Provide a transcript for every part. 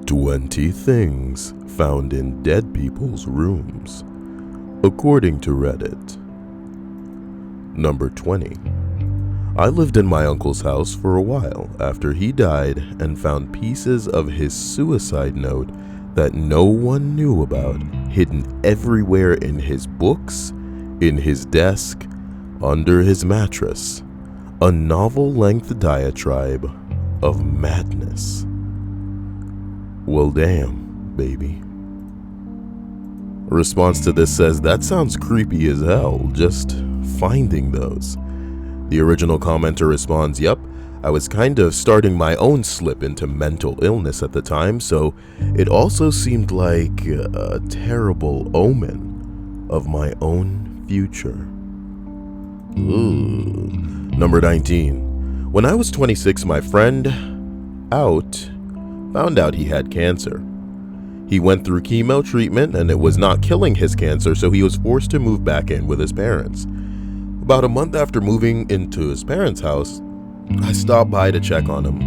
20 things found in dead people's rooms, according to Reddit. Number 20. I lived in my uncle's house for a while after he died and found pieces of his suicide note that no one knew about hidden everywhere in his books, in his desk, under his mattress. A novel-length diatribe of madness. Well, damn, baby. A response to this says, that sounds creepy as hell, just finding those. The original commenter responds, yep, I was kind of starting my own slip into mental illness at the time, so it also seemed like a terrible omen of my own future. Ooh. Number 19. When I was 26, my friend found out he had cancer. He went through chemo treatment and it was not killing his cancer, so he was forced to move back in with his parents. About a month after moving into his parents' house, I stopped by to check on him.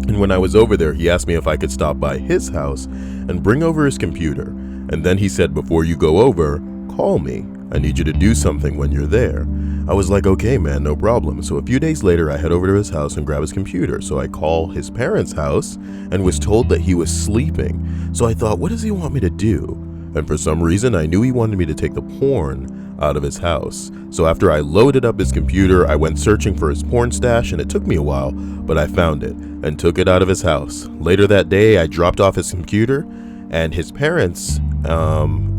And when I was over there, he asked me if I could stop by his house and bring over his computer. And then he said, before you go over, call me. I need you to do something when you're there. I was like, okay, man, no problem. So a few days later, I head over to his house and grab his computer. So I call his parents' house and was told that he was sleeping. So I thought, what does he want me to do? And for some reason, I knew he wanted me to take the porn out of his house. So after I loaded up his computer, I went searching for his porn stash, and it took me a while, but I found it and took it out of his house. Later that day, I dropped off his computer and his parents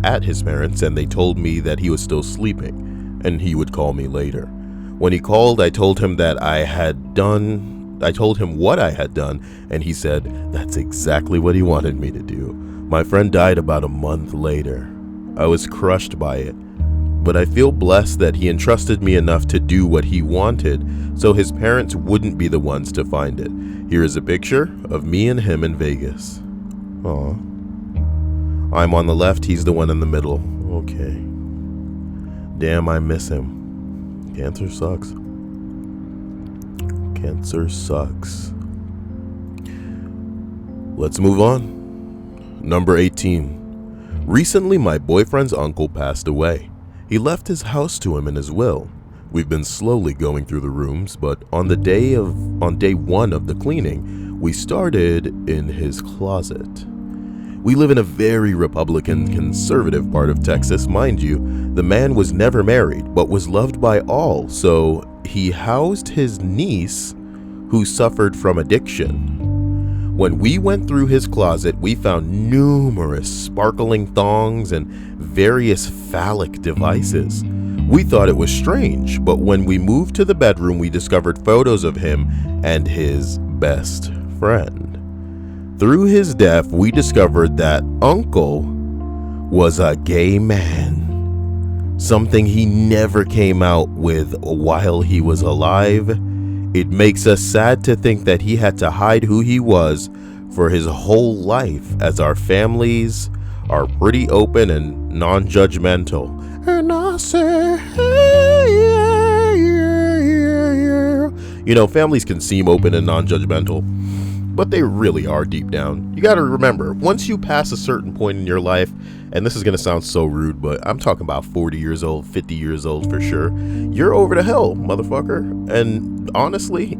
at his parents, and they told me that he was still sleeping and he would call me later. When he called, I told him what I had done, and he said that's exactly what he wanted me to do. My friend died about a month later. I was crushed by it, but I feel blessed that he entrusted me enough to do what he wanted so his parents wouldn't be the ones to find it. Here is a picture of me and him in Vegas. Aw. I'm on the left, he's the one in the middle. Okay. Damn, I miss him. Cancer sucks. Cancer sucks. Let's move on. Number 18. Recently, my boyfriend's uncle passed away. He left his house to him in his will. We've been slowly going through the rooms, but on day one of the cleaning, we started in his closet. We live in a very Republican, conservative part of Texas. Mind you, the man was never married, but was loved by all, so he housed his niece who suffered from addiction. When we went through his closet, we found numerous sparkling thongs and various phallic devices. We thought it was strange, but when we moved to the bedroom, we discovered photos of him and his best friend. Through his death, we discovered that Uncle was a gay man, something he never came out with while he was alive. It makes us sad to think that he had to hide who he was for his whole life, as our families are pretty open and non-judgmental. And I say, hey, yeah. You know, families can seem open and non-judgmental, but they really are deep down. You got to remember, once you pass a certain point in your life, and this is going to sound so rude, but I'm talking about 40 years old, 50 years old for sure, you're over the hill, motherfucker. And honestly,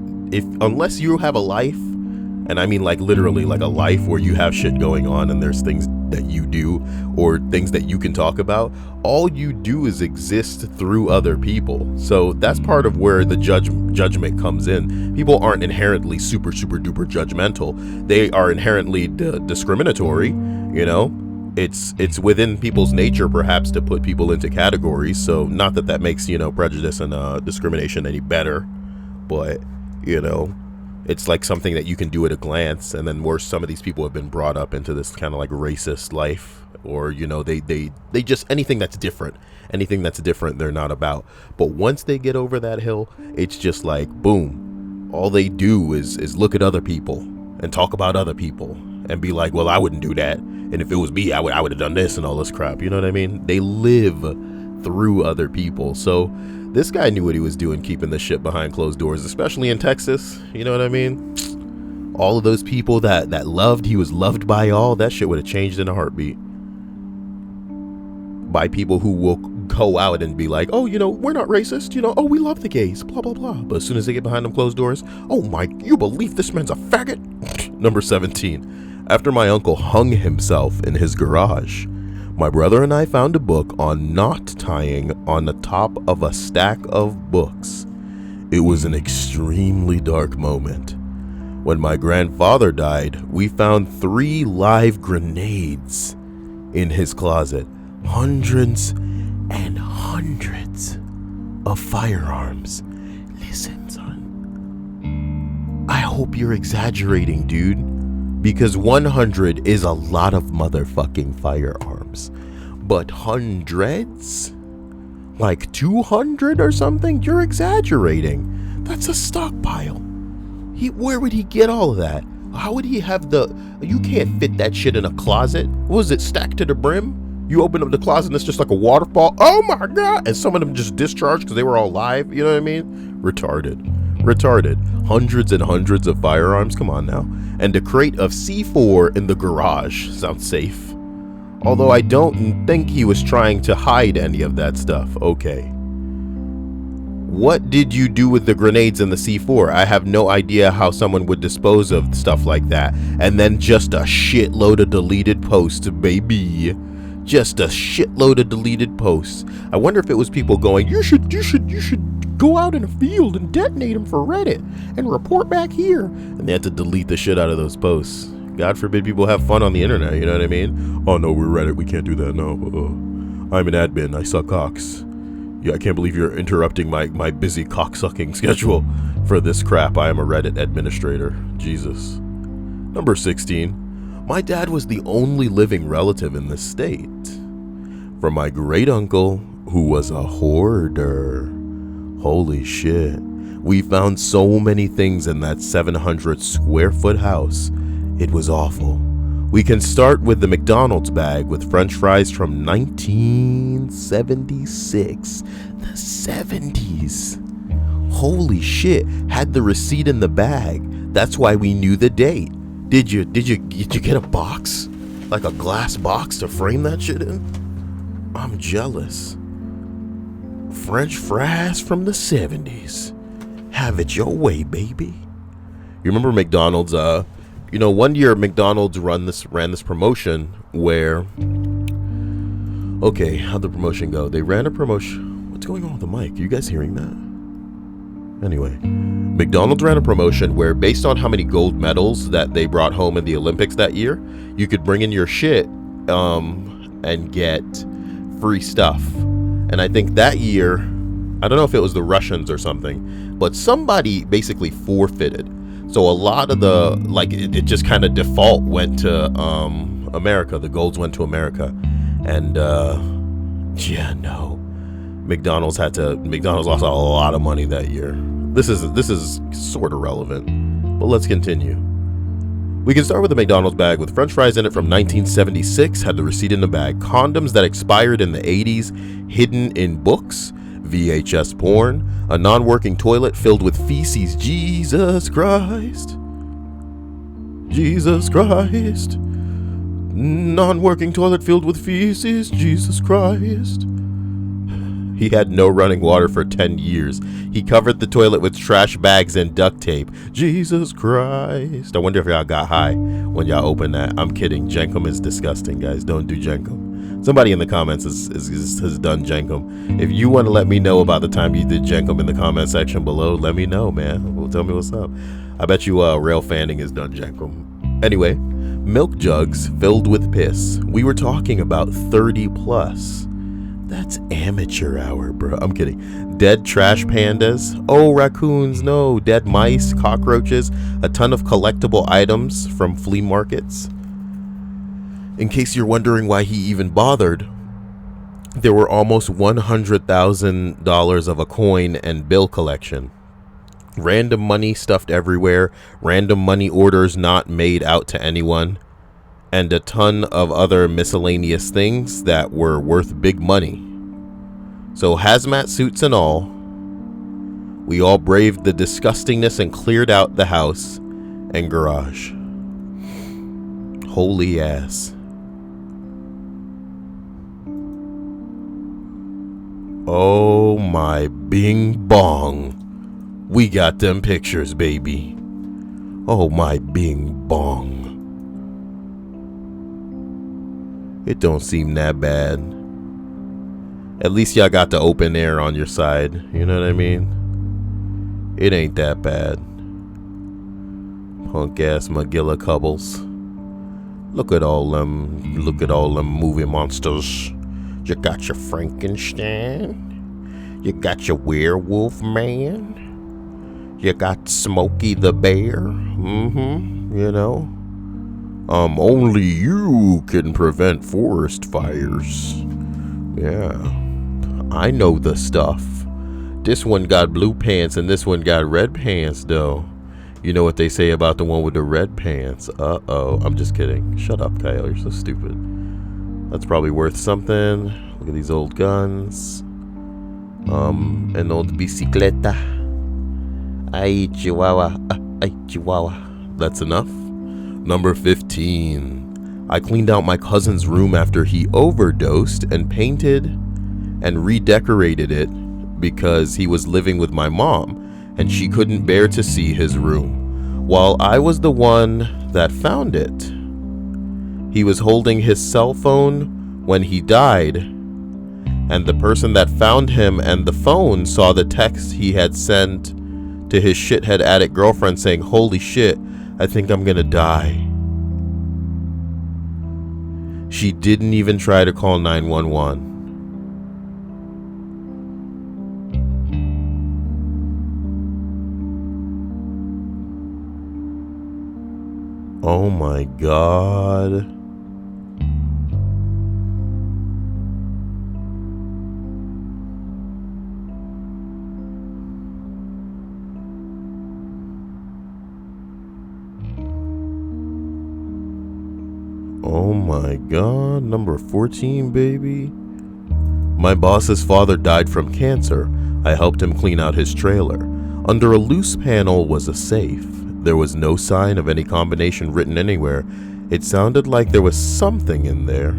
unless you have a life, and I mean like literally like a life where you have shit going on and there's things that you do or things that you can talk about, all you do is exist through other people. So that's part of where the judgment comes in. People aren't inherently super duper judgmental. They are inherently discriminatory, you know. It's within people's nature perhaps to put people into categories. So not that makes, you know, prejudice and discrimination any better, but you know, it's like something that you can do at a glance. And then worse, some of these people have been brought up into this kind of like racist life, or you know, they just anything that's different they're not about. But once they get over that hill, it's just like boom, all they do is look at other people and talk about other people and be like, well, I wouldn't do that, and if it was me, I would have done this and all this crap. You know what I mean? They live through other people. So this guy knew what he was doing, keeping this shit behind closed doors, especially in Texas. You know what I mean? All of those people that loved, he was loved by all, that shit would have changed in a heartbeat. By people who will go out and be like, oh, we're not racist, oh, we love the gays, blah, blah, blah. But as soon as they get behind them closed doors, oh my, you believe this man's a faggot? Number 17. After my uncle hung himself in his garage, my brother and I found a book on knot tying on the top of a stack of books. It was an extremely dark moment. When my grandfather died, we found 3 live grenades in his closet. Hundreds and hundreds of firearms. Listen, son. I hope you're exaggerating, dude. Because 100 is a lot of motherfucking firearms. But hundreds? Like 200 or something? You're exaggerating. That's a stockpile. Where would he get all of that? How would he have you can't fit that shit in a closet. What was it, stacked to the brim? You open up the closet and it's just like a waterfall. Oh my God. And some of them just discharged because they were all live. You know what I mean? Retarded. Hundreds and hundreds of firearms. Come on now. And a crate of C4 in the garage. Sounds safe. Although I don't think he was trying to hide any of that stuff. Okay. What did you do with the grenades and the C4? I have no idea how someone would dispose of stuff like that. And then just a shitload of deleted posts, baby. Just a shitload of deleted posts. I wonder if it was people going, you should go out in a field and detonate them for Reddit and report back here. And they had to delete the shit out of those posts. God forbid people have fun on the internet, you know what I mean? Oh no, we're Reddit, we can't do that, no. I'm an admin, I suck cocks. Yeah, I can't believe you're interrupting my busy cocksucking schedule for this crap. I am a Reddit administrator. Jesus. Number 16. My dad was the only living relative in the state. From my great uncle, who was a hoarder. Holy shit. We found so many things in that 700 square foot house. It was awful. We can start with the McDonald's bag with French fries from 1976. The 70s. Holy shit. Had the receipt in the bag. That's why we knew the date. Did you get a box? Like a glass box to frame that shit in? I'm jealous. French fries from the 70s. Have it your way, baby. You remember McDonald's, one year McDonald's ran this promotion where, okay, how'd the promotion go? They ran a promotion. What's going on with the mic? Are you guys hearing that? Anyway, McDonald's ran a promotion where based on how many gold medals that they brought home in the Olympics that year, you could bring in your shit and get free stuff. And I think that year, I don't know if it was the Russians or something, but somebody basically forfeited. So a lot of the, it just kind of default went to America. The golds went to America. And McDonald's lost a lot of money that year. This is sort of relevant, but let's continue. We can start with the McDonald's bag with French fries in it from 1976, had the receipt in the bag. Condoms that expired in the 80s, hidden in books, VHS porn, a non-working toilet filled with feces. Jesus Christ. Non-working toilet filled with feces. Jesus Christ. He had no running water for 10 years. He covered the toilet with trash bags and duct tape. Jesus Christ. I wonder if y'all got high when y'all opened that. I'm kidding. Jenkum is disgusting, guys. Don't do Jenkum. Somebody in the comments has done Jenkum. If you want to let me know about the time you did Jenkum in the comment section below, let me know, man. Well, tell me what's up. I bet you Rail Fanning has done Jenkum. Anyway, milk jugs filled with piss. We were talking about 30 plus. That's amateur hour, bro. I'm kidding. Dead trash pandas. Oh, raccoons, no. Dead mice, cockroaches, a ton of collectible items from flea markets. In case you're wondering why he even bothered, there were almost $100,000 of a coin and bill collection. Random money stuffed everywhere. Random money orders not made out to anyone. And a ton of other miscellaneous things that were worth big money. So hazmat suits and all, we all braved the disgustingness and cleared out the house and garage. Holy ass. Oh my bing bong. We got them pictures, baby. Oh my bing bong. It don't seem that bad. At least y'all got the open air on your side. You know what I mean? It ain't that bad. Punk ass Magilla Cubbles. Look at all them movie monsters. You got your Frankenstein. You got your werewolf man. You got Smokey the Bear. You know. Only you can prevent forest fires. Yeah. I know the stuff. This one got blue pants and this one got red pants, though. You know what they say about the one with the red pants. Uh-oh. I'm just kidding. Shut up, Kyle. You're so stupid. That's probably worth something. Look at these old guns. An old bicicleta. Ay, chihuahua. Ay, chihuahua. That's enough. Number 15. I cleaned out my cousin's room after he overdosed and painted and redecorated it because he was living with my mom and she couldn't bear to see his room. While I was the one that found it. He was holding his cell phone when he died, and the person that found him and the phone saw the text he had sent to his shithead addict girlfriend saying, "Holy shit, I think I'm gonna die." She didn't even try to call 911. Oh my God. Oh my God. Number 14, baby. My boss's father died from cancer. I helped him clean out his trailer. Under a loose panel was a safe. There was no sign of any combination written anywhere. It sounded like there was something in there.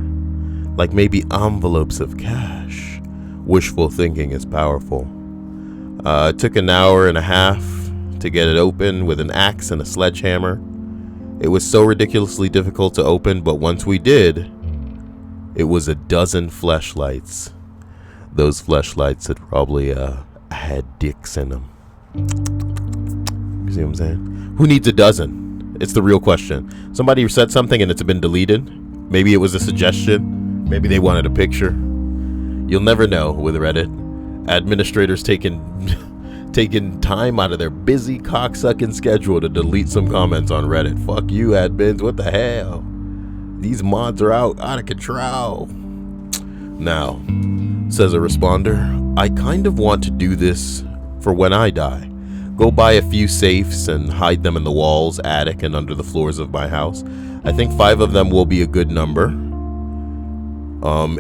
Like maybe envelopes of cash. Wishful thinking is powerful. It took an hour and a half to get it open with an axe and a sledgehammer. It was so ridiculously difficult to open, but once we did, it was a dozen fleshlights. Those fleshlights had probably had dicks in them. You see what I'm saying? Who needs a dozen? It's the real question. Somebody said something and it's been deleted. Maybe it was a suggestion. Maybe they wanted a picture. You'll never know with Reddit. Administrators taking time out of their busy cocksucking schedule to delete some comments on Reddit. Fuck you, admins. What the hell? These mods are out of control. Now, says a responder, I kind of want to do this for when I die. Go buy a few safes and hide them in the walls, attic, and under the floors of my house. I think 5 of them will be a good number.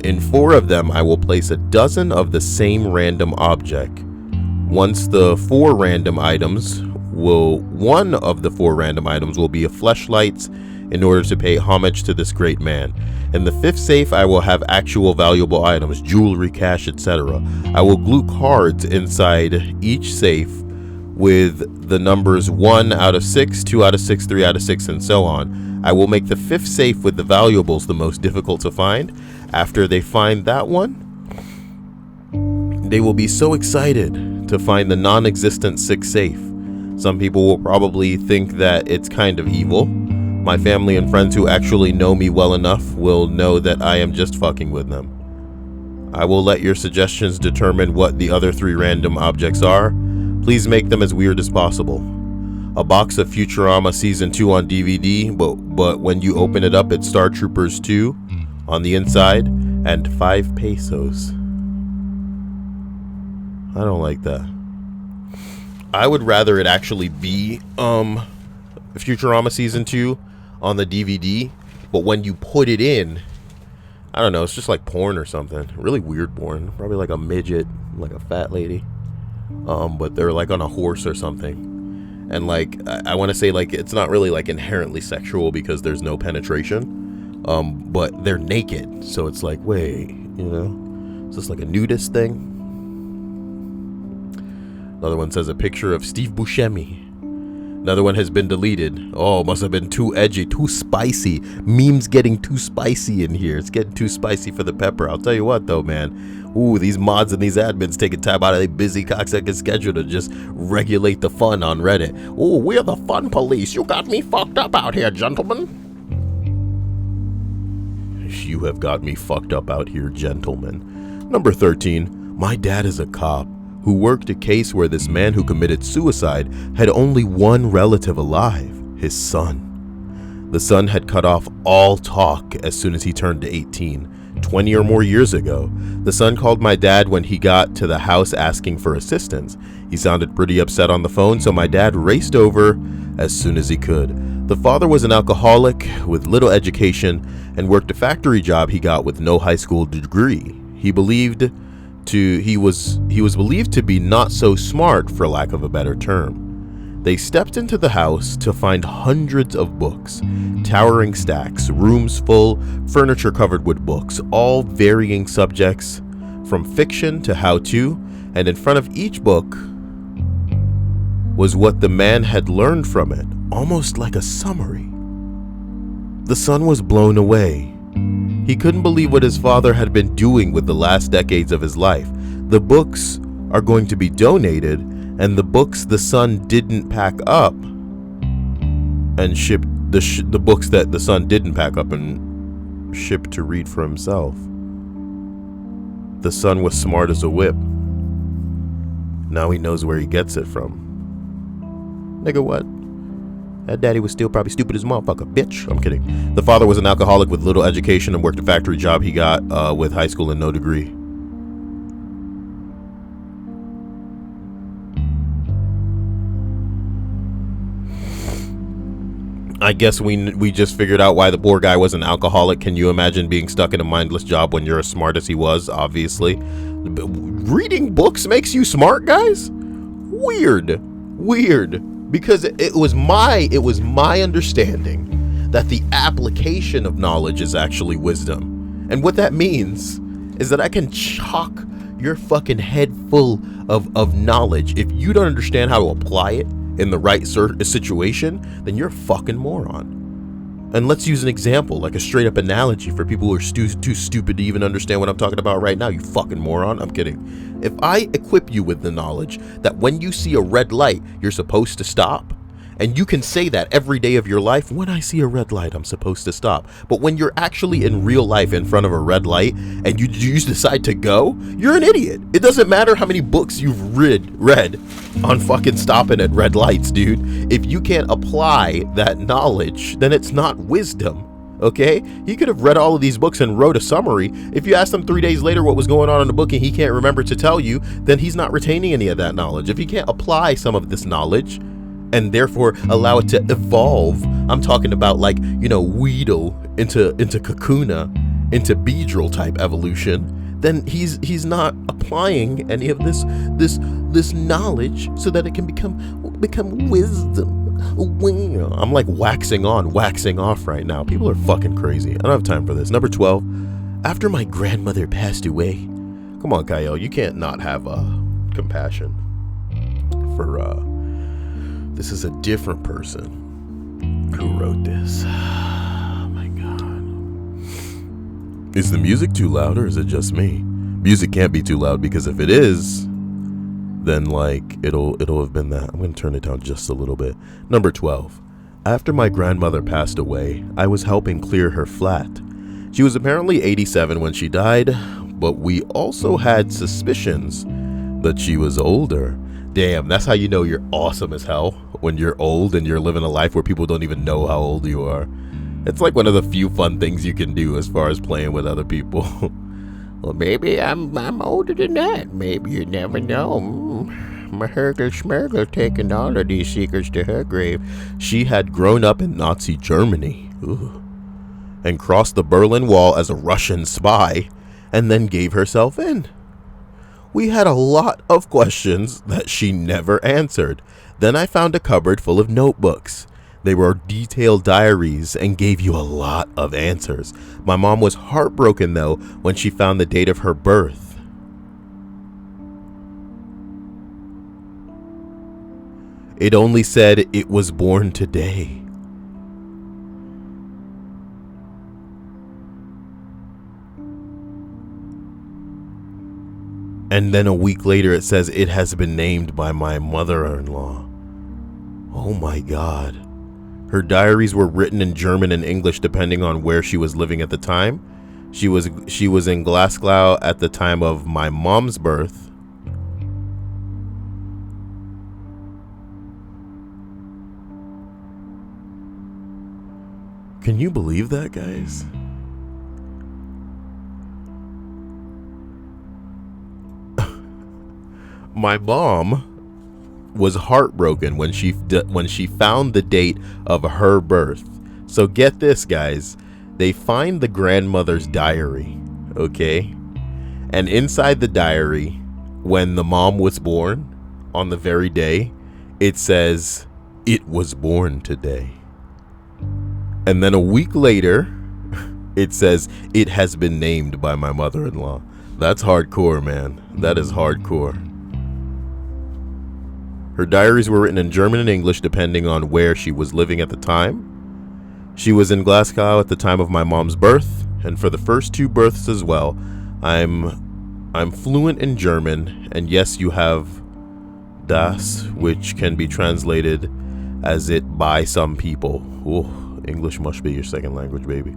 In 4 of them, I will place a dozen of the same random object. One of the 4 random items will be a fleshlights in order to pay homage to this great man. In the 5th safe, I will have actual valuable items, jewelry, cash, etc. I will glue cards inside each safe with the numbers 1 out of 6, 2 out of 6, 3 out of 6, and so on. I will make the 5th safe with the valuables the most difficult to find. After they find that one, they will be so excited to find the non-existent 6th safe. Some people will probably think that it's kind of evil. My family and friends who actually know me well enough will know that I am just fucking with them. I will let your suggestions determine what the other 3 random objects are. Please make them as weird as possible. A box of Futurama Season 2 on DVD, but when you open it up, it's Star Troopers 2 on the inside, and 5 pesos. I don't like that. I would rather it actually be Futurama Season 2 on the DVD, but when you put it in, I don't know, it's just like porn or something. Really weird porn. Probably like a midget, like a fat lady. But they're like on a horse or something. And like I want to say, like, it's not really like inherently sexual because there's no penetration, but they're naked, so it's like, wait, is this like a nudist thing? Another one says a picture of Steve Buscemi. Another one has been deleted. Oh, must have been too edgy, too spicy. Memes getting too spicy in here. It's getting too spicy for the pepper. I'll tell you what though, man. Ooh, these mods and these admins taking time out of their busy cocksucking schedule to just regulate the fun on Reddit. Ooh, we're the fun police. You got me fucked up out here, gentlemen. You have got me fucked up out here, gentlemen. Number 13. My dad is a cop who worked a case where this man who committed suicide had only one relative alive, his son. The son had cut off all talk as soon as he turned to 18, 20 or more years ago. The son called my dad when he got to the house asking for assistance. He sounded pretty upset on the phone, so my dad raced over as soon as he could. The father was an alcoholic with little education and worked a factory job he got with no high school degree. He was believed to be not so smart, for lack of a better term. They stepped into the house to find hundreds of books, towering stacks, rooms full, furniture covered with books, all varying subjects from fiction to how-to, and in front of each book was what the man had learned from it, almost like a summary. The son was blown away. He couldn't believe what his father had been doing with the last decades of his life. The books are going to be donated, and the books the son didn't pack up and ship, the books that the son didn't pack up and ship to read for himself. The son was smart as a whip. Now he knows where he gets it from. Nigga, what? That daddy was still probably stupid as a motherfucker, bitch. I'm kidding. The father was an alcoholic with little education and worked a factory job he got with high school and no degree. I guess we just figured out why the poor guy was an alcoholic. Can you imagine being stuck in a mindless job when you're as smart as he was? Obviously. Reading books makes you smart, guys? Weird. Because it was my understanding that the application of knowledge is actually wisdom. And what that means is that I can chock your fucking head full of knowledge. If you don't understand how to apply it in the right situation, then you're a fucking moron. And let's use an example, like a straight up analogy for people who are too stupid to even understand what I'm talking about right now, you fucking moron. I'm kidding. If I equip you with the knowledge that when you see a red light, you're supposed to stop, and you can say that every day of your life, when I see a red light, I'm supposed to stop. But when you're actually in real life in front of a red light and you decide to go, you're an idiot. It doesn't matter how many books you've read on fucking stopping at red lights, dude. If you can't apply that knowledge, then it's not wisdom. Okay? He could have read all of these books and wrote a summary. If you asked him 3 days later what was going on in the book and he can't remember to tell you, then he's not retaining any of that knowledge. If he can't apply some of this knowledge and therefore allow it to evolve, I'm talking about like, Weedle into Kakuna, into Beedrill type evolution, then he's not applying any of this knowledge so that it can become wisdom. I'm like waxing on, waxing off right now. People are fucking crazy. I don't have time for this. Number 12. After my grandmother passed away. Come on, Kyle. You can't not have compassion for this is a different person who wrote this. Oh my god. Is the music too loud or is it just me? Music can't be too loud, because if it is, then like it'll have been that. I'm gonna turn it down just a little bit. Number 12. After my grandmother passed away, I was helping clear her flat. She was apparently 87 when she died, but we also had suspicions that she was older. Damn, that's how you know you're awesome as hell, when you're old and you're living a life where people don't even know how old you are. It's like one of the few fun things you can do as far as playing with other people. Well, maybe I'm older than that. Maybe you never know. Mahergel Schmergel taking all of these secrets to her grave. She had grown up in Nazi Germany. Ooh. And crossed the Berlin Wall as a Russian spy, and then gave herself in. We had a lot of questions that she never answered. Then I found a cupboard full of notebooks. They were detailed diaries and gave you a lot of answers. My mom was heartbroken, though, when she found the date of her birth. It only said it was born today. And then a week later it says it has been named by my mother-in-law. Oh my God. Her diaries were written in German and English depending on where she was living at the time. She was in Glasgow at the time of my mom's birth. Can you believe that, guys? My mom was heartbroken when she found the date of her birth. So get this, guys. They find the grandmother's diary, okay? And inside the diary, when the mom was born, on the very day, it says, "It was born today." And then a week later, it says, "It has been named by my mother-in-law." That's hardcore, man. That is hardcore. Her diaries were written in German and English depending on where she was living at the time. She was in Glasgow at the time of my mom's birth, and for the first two births as well. I'm fluent in German, and yes, you have das, which can be translated as it by some people. Ooh, English must be your second language, baby.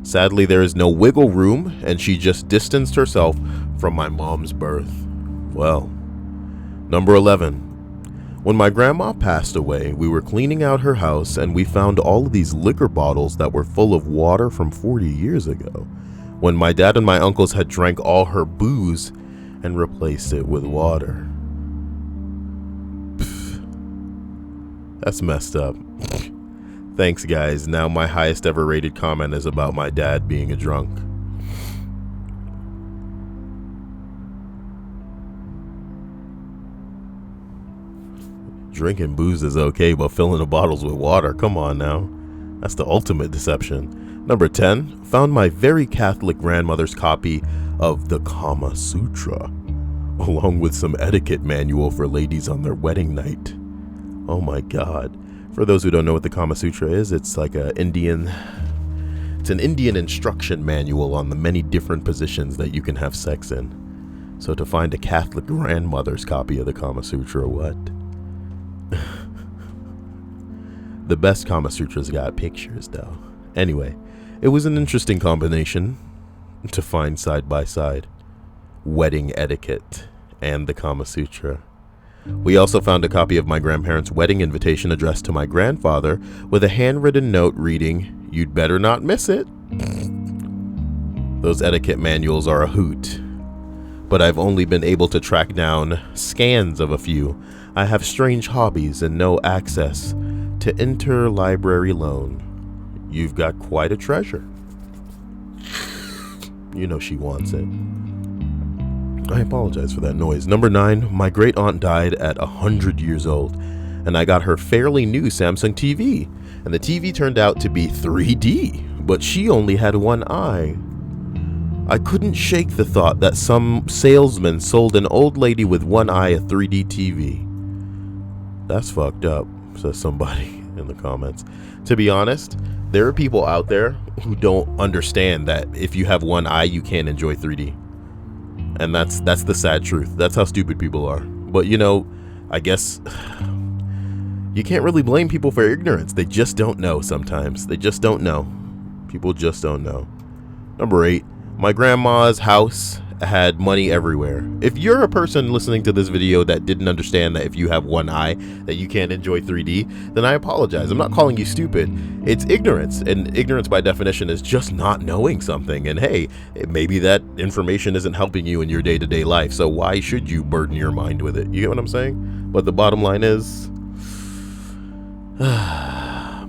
Sadly, there is no wiggle room, and she just distanced herself from my mom's birth. Well, number 11. When my grandma passed away, we were cleaning out her house and we found all of these liquor bottles that were full of water from 40 years ago, when my dad and my uncles had drank all her booze and replaced it with water. Pfft. That's messed up. Thanks, guys. Now my highest ever rated comment is about my dad being a drunk. Drinking booze is okay, but filling the bottles with water, come on now. That's the ultimate deception. Number 10, found my very Catholic grandmother's copy of the Kama Sutra, along with some etiquette manual for ladies on their wedding night. Oh my God. For those who don't know what the Kama Sutra is, it's like an Indian instruction manual on the many different positions that you can have sex in. So to find a Catholic grandmother's copy of the Kama Sutra, what? The best Kama Sutras got pictures, though. Anyway, it was an interesting combination to find side by side. Wedding etiquette and the Kama Sutra. We also found a copy of my grandparents' wedding invitation addressed to my grandfather with a handwritten note reading, "You'd better not miss it." Those etiquette manuals are a hoot, but I've only been able to track down scans of a few. I have strange hobbies and no access to interlibrary loan. You've got quite a treasure. You know she wants it. I apologize for that noise. Number 9, my great aunt died at 100 years old, and I got her fairly new Samsung TV, and the TV turned out to be 3D, but she only had one eye. I couldn't shake the thought that some salesman sold an old lady with one eye a 3D TV. That's fucked up, says somebody in the comments. To be honest, there are people out there who don't understand that if you have one eye, you can't enjoy 3D. And that's the sad truth. That's how stupid people are. But you know, I guess you can't really blame people for ignorance. They just don't know sometimes. They just don't know. People just don't know. Number 8, my grandma's house had money everywhere. If you're a person listening to this video that didn't understand that if you have one eye that you can't enjoy 3D, then I apologize. I'm not calling you stupid. It's ignorance, and ignorance by definition is just not knowing something. And hey, maybe that information isn't helping you in your day-to-day life, so why should you burden your mind with it? You get what I'm saying? But the bottom line is,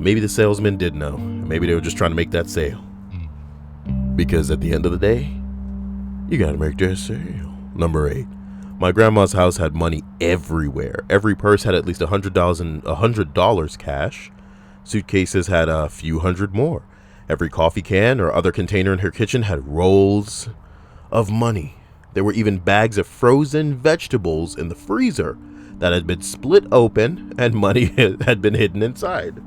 maybe the salesman did know. Maybe they were just trying to make that sale. Because at the end of the day, you gotta make that sale. Number 8. My grandma's house had money everywhere. Every purse had at least $100 cash. Suitcases had a few hundred more. Every coffee can or other container in her kitchen had rolls of money. There were even bags of frozen vegetables in the freezer that had been split open and money had been hidden inside.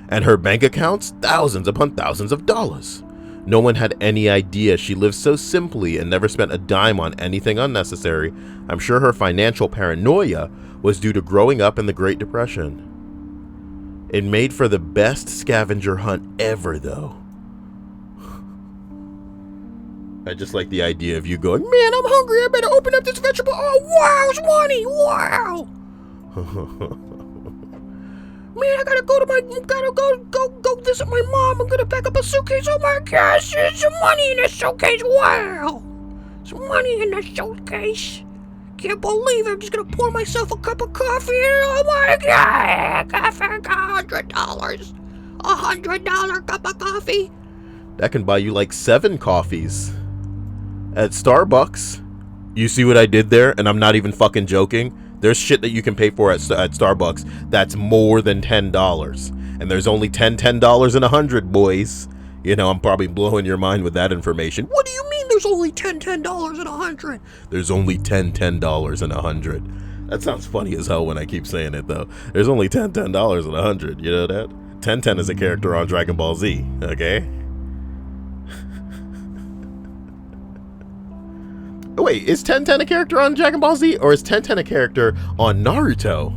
And her bank accounts, thousands upon thousands of dollars. No one had any idea she lived so simply and never spent a dime on anything unnecessary. I'm sure her financial paranoia was due to growing up in the Great Depression. It made for the best scavenger hunt ever, though. I just like the idea of you going, man, I'm hungry, I better open up this vegetable. Oh, wow, it's money, wow. Man, I gotta go visit my mom. I'm gonna pack up a suitcase. Oh my gosh, there's some money in the suitcase. Wow, some money in the suitcase. Can't believe it. I'm just gonna pour myself a cup of coffee. Oh my god, $100. $100 cup of coffee. That can buy you like 7 coffees at Starbucks. You see what I did there? And I'm not even fucking joking. There's shit that you can pay for at Starbucks that's more than $10. And there's only $10 and 100, boys. You know, I'm probably blowing your mind with that information. What do you mean there's only $10 and 100? There's only $10 and 100. That sounds funny as hell when I keep saying it, though. There's only $10 and 100. You know that? 10 is a character on Dragon Ball Z, okay? Wait, is 10 a character on Dragon Ball Z, or is 10 a character on Naruto?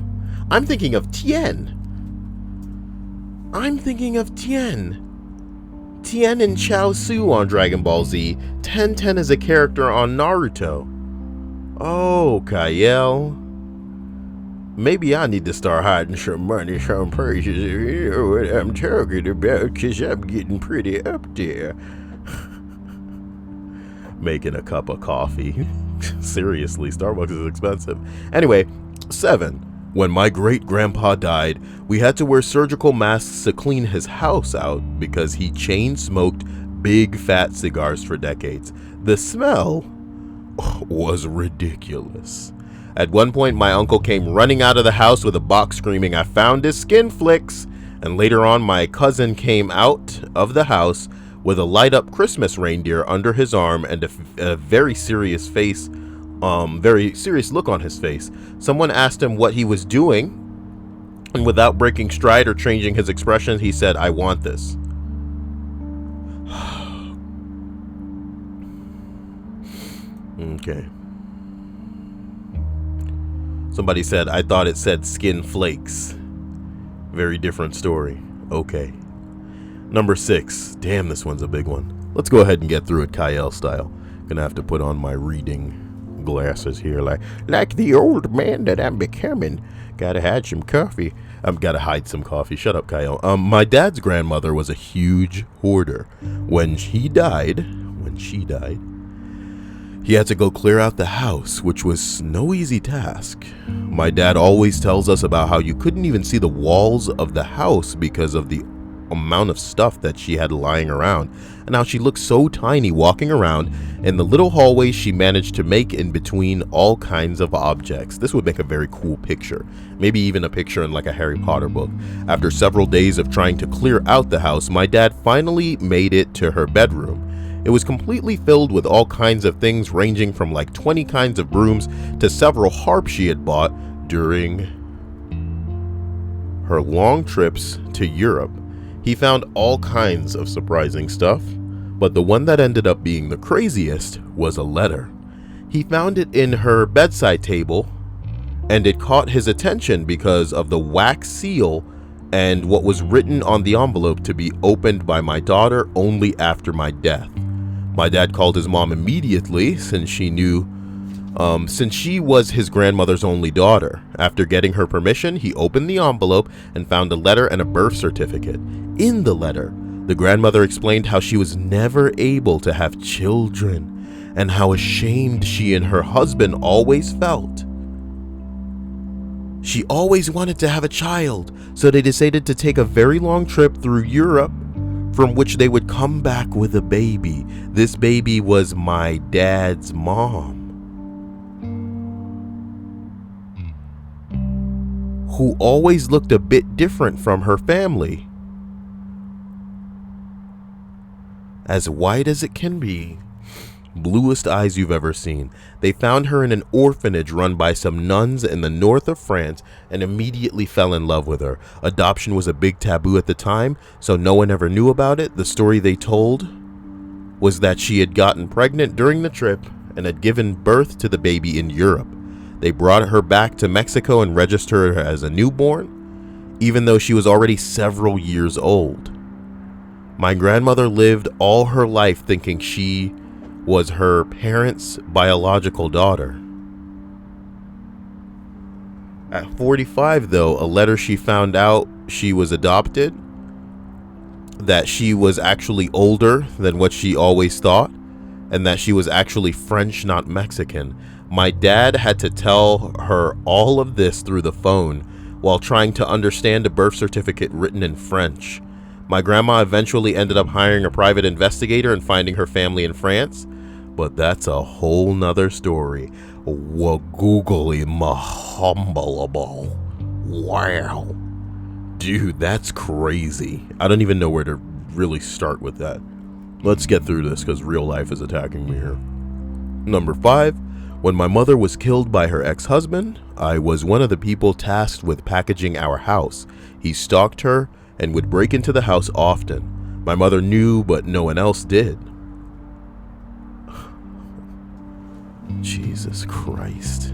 I'm thinking of Tien. Tien and Chaozu on Dragon Ball Z. 10 is a character on Naruto. Oh, Kyle. Maybe I need to start hiding some money, some purses. You know what I'm talking about, because I'm getting pretty up there. Making a cup of coffee. Seriously, Starbucks is expensive. Anyway, 7. When my great-grandpa died, we had to wear surgical masks to clean his house out because he chain-smoked big fat cigars for decades. The smell was ridiculous. At one point, my uncle came running out of the house with a box screaming, "I found his skin flicks!" And later on, my cousin came out of the house with a light-up Christmas reindeer under his arm and a very serious look on his face. Someone asked him what he was doing, and without breaking stride or changing his expression, he said, "I want this." Okay. Somebody said, "I thought it said skin flakes." Very different story. Okay. Number 6. Damn, this one's a big one. Let's go ahead and get through it Kyle style. Gonna have to put on my reading glasses here, like the old man that I'm becoming. Gotta hide some coffee. Gotta hide some coffee. Shut up, Kyle. My dad's grandmother was a huge hoarder. When she died, he had to go clear out the house, which was no easy task. My dad always tells us about how you couldn't even see the walls of the house because of the amount of stuff that she had lying around, and how she looked so tiny walking around in the little hallways she managed to make in between all kinds of objects. This would make a very cool picture, maybe even a picture in like a Harry Potter book. After several days of trying to clear out the house, my dad finally made it to her bedroom. It was completely filled with all kinds of things, ranging from like 20 kinds of brooms to several harps she had bought during her long trips to Europe. He found all kinds of surprising stuff, but the one that ended up being the craziest was a letter. He found it in her bedside table, and it caught his attention because of the wax seal and what was written on the envelope to be opened by my daughter only after my death. My dad called his mom immediately since she was his grandmother's only daughter. After getting her permission, he opened the envelope and found a letter and a birth certificate. In the letter, the grandmother explained how she was never able to have children and how ashamed she and her husband always felt. She always wanted to have a child, so they decided to take a very long trip through Europe, from which they would come back with a baby. This baby was my dad's mom. who always looked a bit different from her family. As white as it can be, bluest eyes you've ever seen. They found her in an orphanage run by some nuns in the north of France and immediately fell in love with her. Adoption was a big taboo at the time, so no one ever knew about it. The story they told was that she had gotten pregnant during the trip and had given birth to the baby in Europe. They brought her back to Mexico and registered her as a newborn, even though she was already several years old. My grandmother lived all her life thinking she was her parents' biological daughter. At 45, though, a letter she found out she was adopted, that she was actually older than what she always thought, and that she was actually French, not Mexican. My dad had to tell her all of this through the phone while trying to understand a birth certificate written in French. My grandma eventually ended up hiring a private investigator and finding her family in France, but that's a whole nother story. Wagoogly mahumbleable. Wow. Dude, that's crazy. I don't even know where to really start with that. Let's get through this because real life is attacking me here. Number 5. When my mother was killed by her ex-husband, I was one of the people tasked with packaging our house. He stalked her and would break into the house often. My mother knew, but no one else did. Jesus Christ.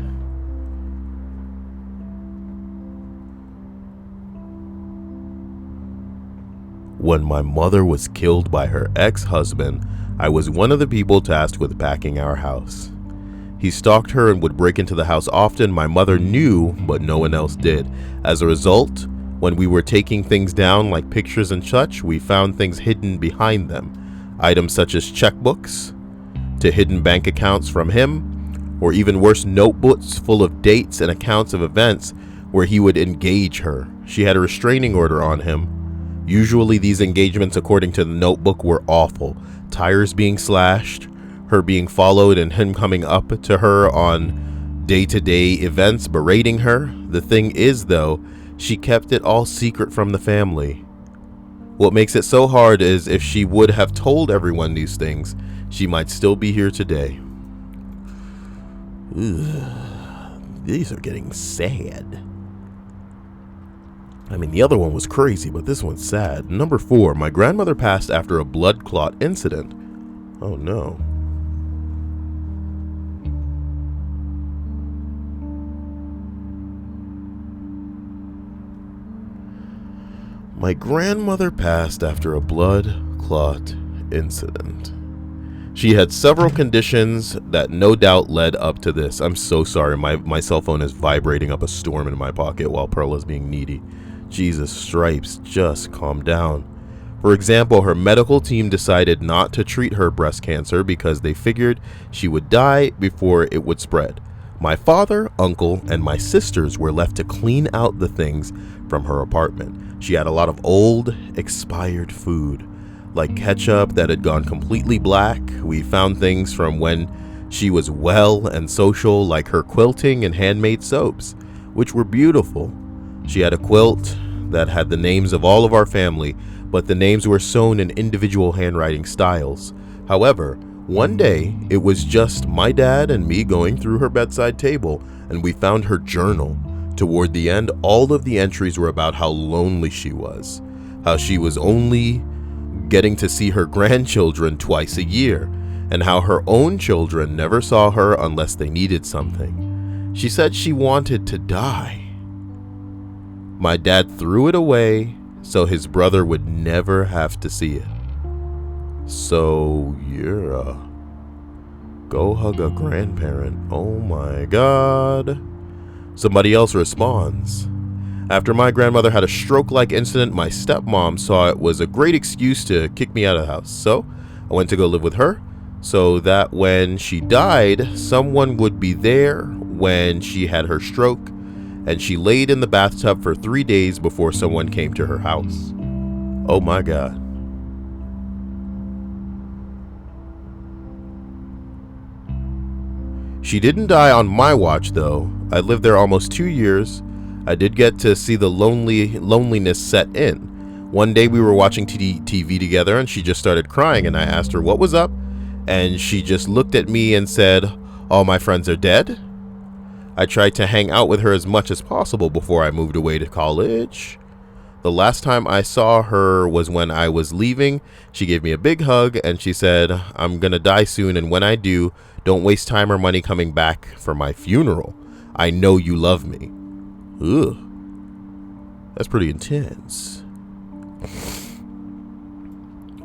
When my mother was killed by her ex-husband, I was one of the people tasked with packing our house. He stalked her and would break into the house often. My mother knew, but no one else did. As a result, when we were taking things down like pictures and such, we found things hidden behind them. Items such as checkbooks to hidden bank accounts from him, or even worse, notebooks full of dates and accounts of events where he would engage her. She had a restraining order on him. Usually these engagements, according to the notebook, were awful. Tires being slashed, her being followed, and him coming up to her on day-to-day events, berating her. The thing is, though, she kept it all secret from the family. What makes it so hard is if she would have told everyone these things, she might still be here today. Ugh, these are getting sad. I mean, the other one was crazy, but this one's sad. Number 4, my grandmother passed after a blood clot incident. Oh no. My grandmother passed after a blood clot incident. She had several conditions that no doubt led up to this. I'm so sorry. My cell phone is vibrating up a storm in my pocket while Perla's being needy. Jesus stripes, just calm down. For example, her medical team decided not to treat her breast cancer because they figured she would die before it would spread. My father, uncle, and my sisters were left to clean out the things from her apartment. She had a lot of old, expired food, like ketchup that had gone completely black. We found things from when she was well and social, like her quilting and handmade soaps, which were beautiful. She had a quilt that had the names of all of our family, but the names were sewn in individual handwriting styles. However, one day, it was just my dad and me going through her bedside table, and we found her journal. Toward the end, all of the entries were about how lonely she was, how she was only getting to see her grandchildren twice a year, and how her own children never saw her unless they needed something. She said she wanted to die. My dad threw it away so his brother would never have to see it. So, yeah. Go hug a grandparent. Oh my God. Somebody else responds. After my grandmother had a stroke-like incident, my stepmom saw it was a great excuse to kick me out of the house. So, I went to go live with her so that when she died, someone would be there when she had her stroke, and she laid in the bathtub for 3 days before someone came to her house. Oh my God. She didn't die on my watch though. I lived there almost 2 years. I did get to see the loneliness set in. One day we were watching TV together and she just started crying, and I asked her what was up, and she just looked at me and said, "All my friends are dead." I tried to hang out with her as much as possible before I moved away to college. The last time I saw her was when I was leaving. She gave me a big hug and she said, "I'm gonna die soon, and when I do, don't waste time or money coming back for my funeral. I know you love me." Ugh. That's pretty intense.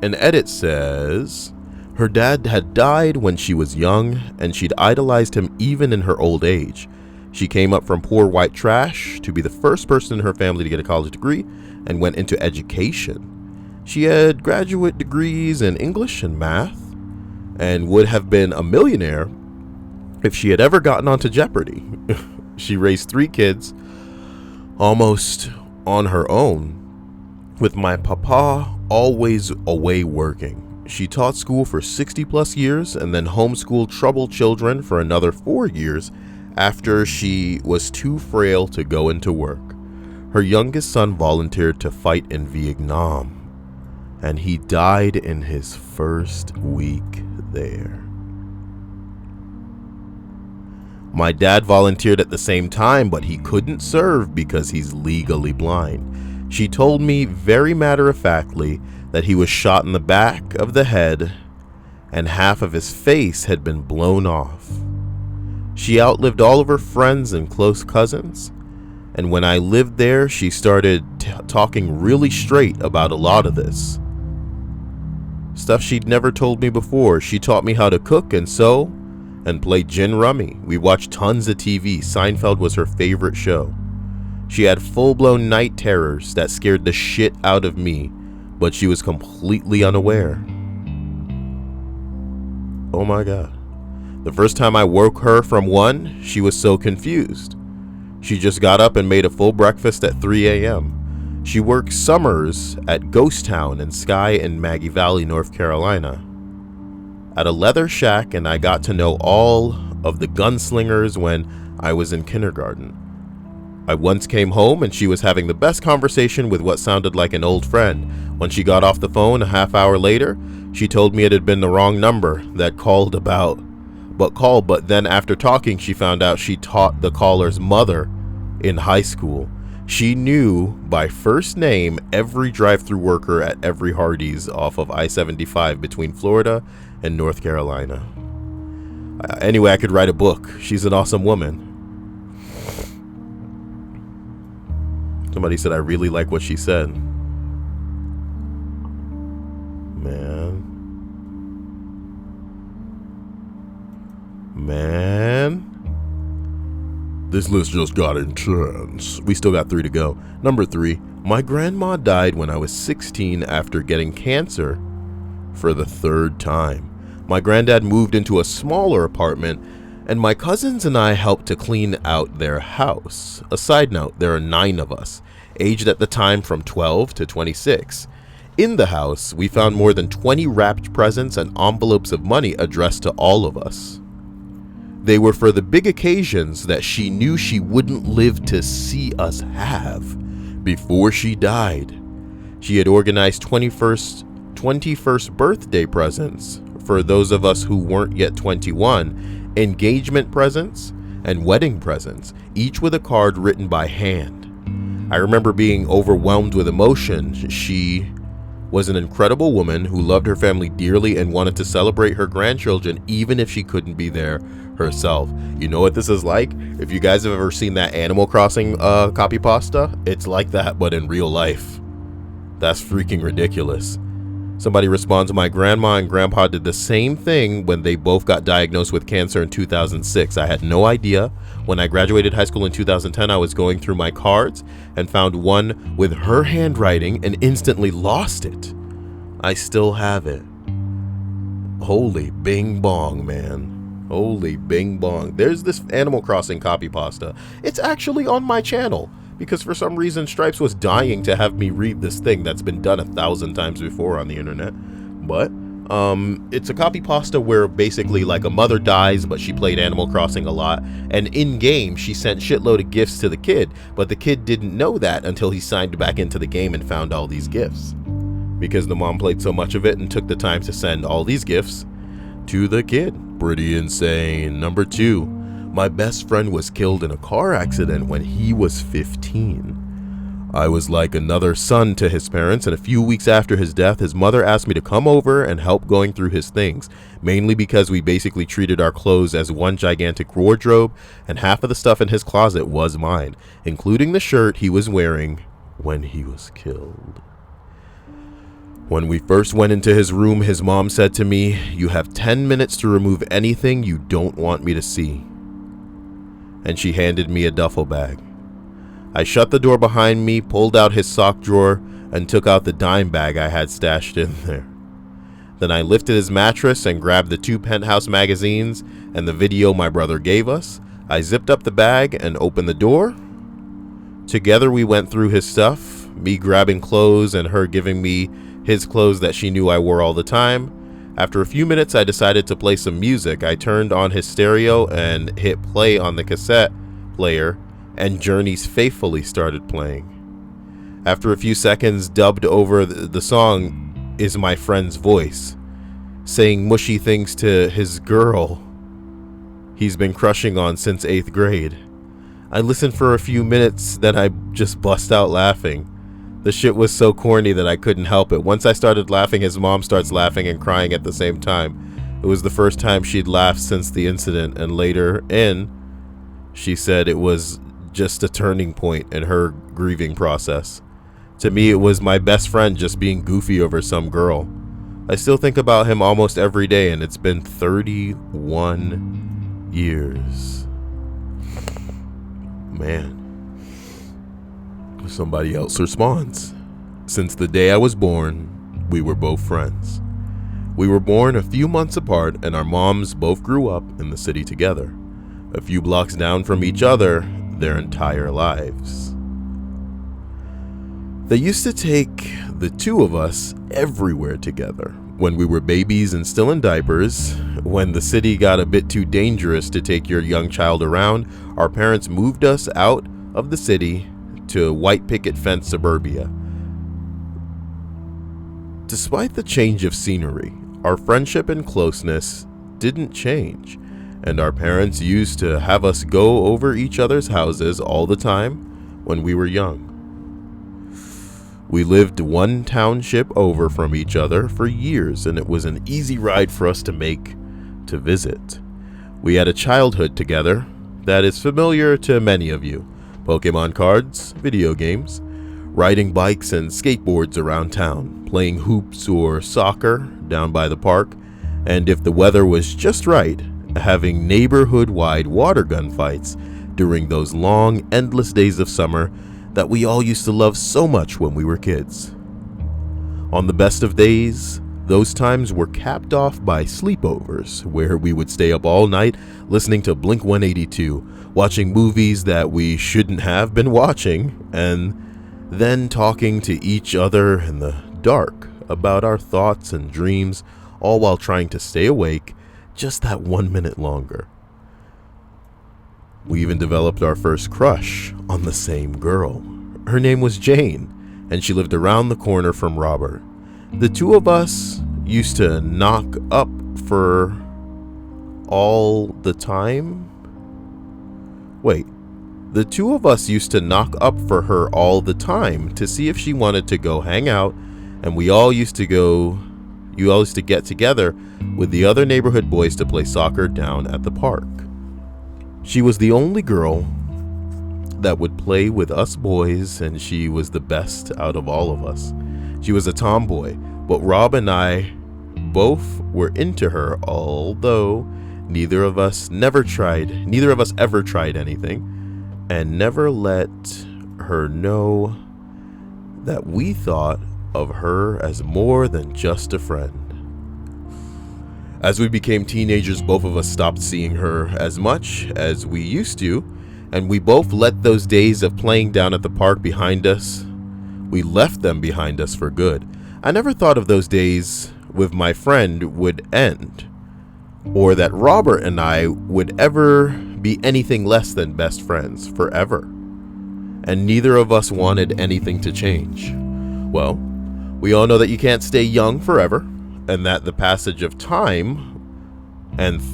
An edit says, her dad had died when she was young, and she'd idolized him even in her old age. She came up from poor white trash to be the first person in her family to get a college degree and went into education. She had graduate degrees in English and math and would have been a millionaire if she had ever gotten onto Jeopardy. She raised 3 kids almost on her own, with my papa always away working. She taught school for 60 plus years and then homeschooled troubled children for another 4 years after she was too frail to go into work. Her youngest son volunteered to fight in Vietnam, and he died in his first week there. My dad volunteered at the same time, but he couldn't serve because he's legally blind. She told me very matter-of-factly that he was shot in the back of the head and half of his face had been blown off. She outlived all of her friends and close cousins, and when I lived there, she started talking really straight about a lot of this. Stuff she'd never told me before. She taught me how to cook and sew and play gin rummy. We watched tons of TV. Seinfeld was her favorite show. She had full-blown night terrors that scared the shit out of me, but she was completely unaware. Oh my God. The first time I woke her from one, she was so confused. She just got up and made a full breakfast at 3 a.m. She worked summers at Ghost Town and Sky in Maggie Valley, North Carolina, at a leather shack, and I got to know all of the gunslingers when I was in kindergarten. I once came home and she was having the best conversation with what sounded like an old friend. When she got off the phone a half hour later, she told me it had been the wrong number that called, but then after talking, she found out she taught the caller's mother in high school. She knew by first name every drive-through worker at every Hardee's off of I-75 between Florida and North Carolina. Anyway, I could write a book. She's an awesome woman. Somebody said, I really like what she said. Man. This list just got intense. We still got 3 to go. Number 3, my grandma died when I was 16 after getting cancer for the 3rd time. My granddad moved into a smaller apartment, and my cousins and I helped to clean out their house. A side note, there are 9 of us, aged at the time from 12 to 26. In the house, we found more than 20 wrapped presents and envelopes of money addressed to all of us. They were for the big occasions that she knew she wouldn't live to see us have before she died. She had organized 21st birthday presents for those of us who weren't yet 21, engagement presents, and wedding presents, each with a card written by hand. I remember being overwhelmed with emotion. She was an incredible woman who loved her family dearly and wanted to celebrate her grandchildren even if she couldn't be there herself. You know what this is like? If you guys have ever seen that Animal Crossing copy pasta, it's like that, but in real life. That's freaking ridiculous. Somebody responds, my grandma and grandpa did the same thing when they both got diagnosed with cancer in 2006. I had no idea. When I graduated high school in 2010, I was going through my cards and found one with her handwriting and instantly lost it. I still have it. Holy bing bong, man. Holy bing bong. There's this Animal Crossing copy pasta. It's actually on my channel, because for some reason Stripes was dying to have me read this thing that's been done 1,000 times before on the internet. But It's a copy pasta where basically like a mother dies, but she played Animal Crossing a lot, and in game she sent shitload of gifts to the kid, but the kid didn't know that until he signed back into the game and found all these gifts, because the mom played so much of it and took the time to send all these gifts to the kid. Pretty insane. Number 2, my best friend was killed in a car accident when he was 15. I was like another son to his parents, and a few weeks after his death, his mother asked me to come over and help going through his things, mainly because we basically treated our clothes as one gigantic wardrobe, and half of the stuff in his closet was mine, including the shirt he was wearing when he was killed. When we first went into his room, his mom said to me, "You have 10 minutes to remove anything you don't want me to see." And she handed me a duffel bag. I shut the door behind me, pulled out his sock drawer, and took out the dime bag I had stashed in there. Then I lifted his mattress and grabbed the 2 Penthouse magazines and the video my brother gave us. I zipped up the bag and opened the door. Together we went through his stuff, me grabbing clothes and her giving me his clothes that she knew I wore all the time. After a few minutes, I decided to play some music. I turned on his stereo and hit play on the cassette player, and Journey's Faithfully started playing. After a few seconds, dubbed over the song is my friend's voice, saying mushy things to his girl he's been crushing on since 8th grade. I listened for a few minutes, then I just bust out laughing. The shit was so corny that I couldn't help it. Once I started laughing, his mom starts laughing and crying at the same time. It was the first time she'd laughed since the incident, and later she said it was just a turning point in her grieving process. To me, it was my best friend just being goofy over some girl. I still think about him almost every day, and it's been 31 years. Man. Somebody else responds. Since the day I was born, we were both friends. We were born a few months apart, and our moms both grew up in the city together, a few blocks down from each other their entire lives. They used to take the 2 of us everywhere together. When we were babies and still in diapers, when the city got a bit too dangerous to take your young child around, our parents moved us out of the city to white picket fence suburbia. Despite the change of scenery, our friendship and closeness didn't change, and our parents used to have us go over each other's houses all the time when we were young. We lived 1 township over from each other for years, and it was an easy ride for us to make to visit. We had a childhood together that is familiar to many of you. Pokemon cards, video games, riding bikes and skateboards around town, playing hoops or soccer down by the park, and if the weather was just right, having neighborhood-wide water gun fights during those long, endless days of summer that we all used to love so much when we were kids. On the best of days, those times were capped off by sleepovers, where we would stay up all night listening to Blink-182, watching movies that we shouldn't have been watching, and then talking to each other in the dark about our thoughts and dreams, all while trying to stay awake just that 1 minute longer. We even developed our first crush on the same girl. Her name was Jane, and she lived around the corner from Robert. The 2 of us used to knock up for all the time. The 2 of us used to knock up for her all the time to see if she wanted to go hang out, and you all used to get together with the other neighborhood boys to play soccer down at the park. She was the only girl that would play with us boys, and she was the best out of all of us. She was a tomboy, but Rob and I both were into her, although neither of us ever tried anything, and never let her know that we thought of her as more than just a friend. As we became teenagers, both of us stopped seeing her as much as we used to, and we both let those days of playing down at the park behind us. We left them behind us for good. I never thought of those days with my friend would end, or that Robert and I would ever be anything less than best friends forever. And neither of us wanted anything to change. Well, we all know that you can't stay young forever, and that the passage of time with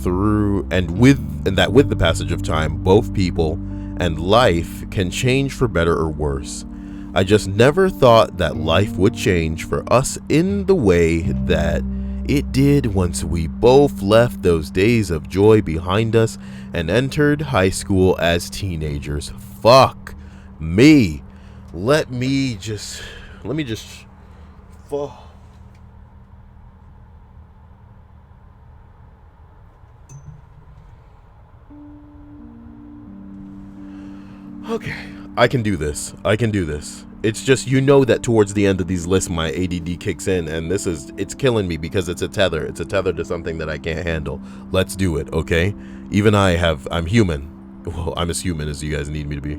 the passage of time, both people and life can change for better or worse. I just never thought that life would change for us in the way that it did once we both left those days of joy behind us and entered high school as teenagers. Fuck me. Let me just fuck. Okay, I can do this. It's just, that towards the end of these lists, my ADD kicks in, and it's killing me because it's a tether. It's a tether to something that I can't handle. Let's do it, okay? Even I'm human. Well, I'm as human as you guys need me to be.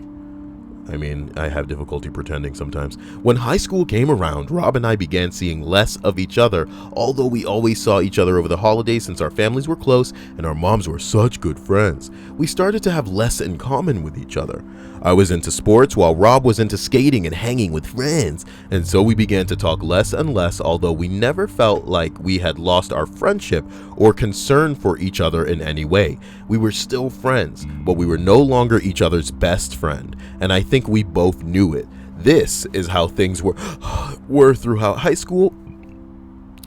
I mean, I have difficulty pretending sometimes. When high school came around, Rob and I began seeing less of each other, although we always saw each other over the holidays since our families were close and our moms were such good friends. We started to have less in common with each other. I was into sports while Rob was into skating and hanging with friends, and so we began to talk less and less, although we never felt like we had lost our friendship or concern for each other in any way. We were still friends, but we were no longer each other's best friend, and I think we both knew it. This is how things were throughout high school.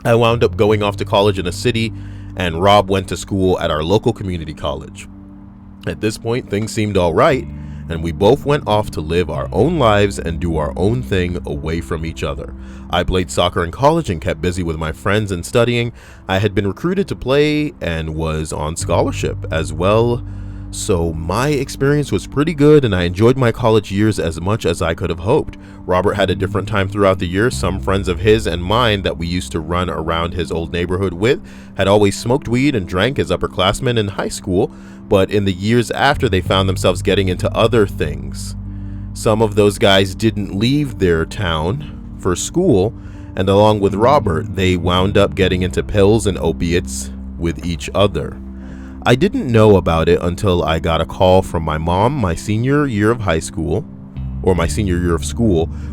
I wound up going off to college in a city, and Rob went to school at our local community college. At this point, things seemed all right, and we both went off to live our own lives and do our own thing away from each other. I played soccer in college and kept busy with my friends and studying. I had been recruited to play and was on scholarship as well. So my experience was pretty good, and I enjoyed my college years as much as I could have hoped. Robert had a different time throughout the year. Some friends of his and mine that we used to run around his old neighborhood with had always smoked weed and drank as upperclassmen in high school, but in the years after, they found themselves getting into other things. Some of those guys didn't leave their town for school, and along with Robert, they wound up getting into pills and opiates with each other. I didn't know about it until I got a call from my mom my senior year of school,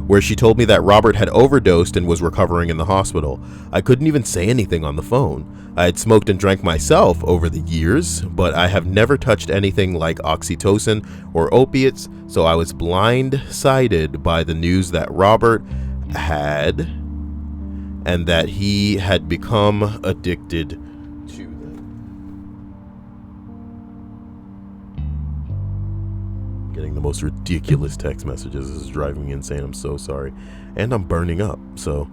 where she told me that Robert had overdosed and was recovering in the hospital. I couldn't even say anything on the phone. I had smoked and drank myself over the years, but I have never touched anything like oxytocin or opiates, so I was blindsided by the news that Robert had, and that he had become addicted to them. Getting the most ridiculous text messages. This is driving me insane. I'm so sorry. And I'm burning up. So